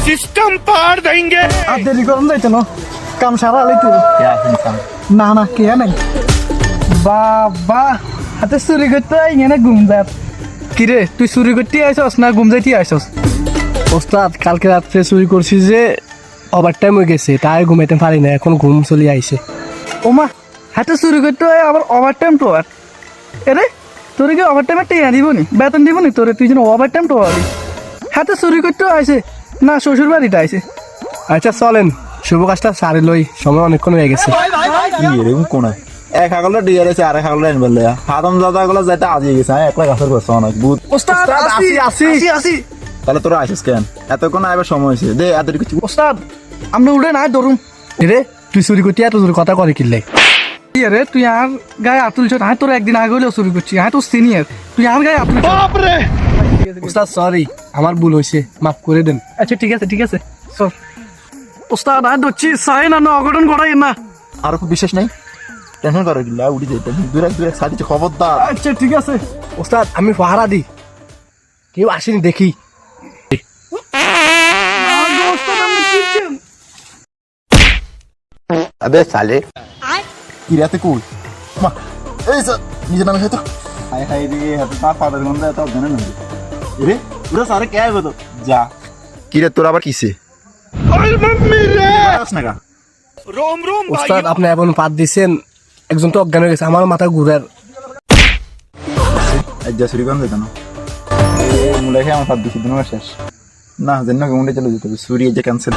System पार देंगे। আর দেরি করুন যাইতো না কাম সারা আলাই তুই না না কে নাই বাবা হাতে চুরি করতে এখানে ঘুম যাত কিরে তুই চুরি করতে আইসস না ঘুম যাইতে আইসস ওস্তাদ কালকে রাত্রে চুরি করছি যে ওভার টাইম হয়ে গেছে তাই ঘুমাইতে পারি না এখন ঘুম চলে আইছে ওমা হাতে চুরি করতে হয় আবার ওভার টাইম তো আর এরে তোর কি ওভার টাইমে টেয়া দিব নি বেতন দিব নি তোরে তুই যেন ওভার টাইম তো হবি হাতে চুরি করতে আইছে না শ্বশুর বাড়িটা আইছে আচ্ছা চলেন শুভ কাজটা সারি লই সময় অনেকক্ষণ হয়ে গেছে এরকম কোন এক হাগলটা ডিয়ার আছে আরেক হাগলটা এনে বললে হাতম দাদা গুলো যাইতে আজই গেছে একলা গাছের করছে অনেক বুধ ওস্তাদ আসি আসি আসি তাহলে তোরা আসিস কেন এতক্ষণ আইবার সময় হয়েছে দে এত কিছু ওস্তাদ আমরা উড়ে নাই ধরুন রে তুই চুরি করতে এত জোর কথা করে কিনলে কি রে তুই আর গায়ে হাত তুলছ হ্যাঁ তোর একদিন আগে হলেও চুরি করছি হ্যাঁ তোর সিনিয়র তুই আর গায়ে হাত তুলছ बाप रे। ওস্তাদ সরি আমার ভুল হয়েছে মাফ করে দেন আচ্ছা ঠিক আছে সর ওস্তাদ আর ধরছি সাই না অঘটন করাই না আর খুব বিশ্বাস নাই টেনশন করো গিলা উড়ি যাইতে দূরে দূরে সাথে খবরদার আচ্ছা ঠিক আছে ওস্তাদ আমি পাহারা দিই কেউ আসেনি দেখি আবে সালে কি রাতে কই মা এই স্যার নিজে নামে হয়তো হাই হাই রে হাতে তা ফাদার গন্ধ এত জানেন না রে পুরো সারে কে আইবো তো যা কি রে তোর আবার কিসে ओए मम्मी रे। আসনাগা रोम रोम ওস্তাদ আপনি এখন পাত দিছেন একজন তো অজ্ঞান হয়ে গেছে আমার মাথা ঘুরার আজ শুরু করুন যেত না মুলে খেয়ে আমার 7 দিন শেষ না জানি না কোনটা চলে যেতে হবে সুরি যে ক্যান্সেল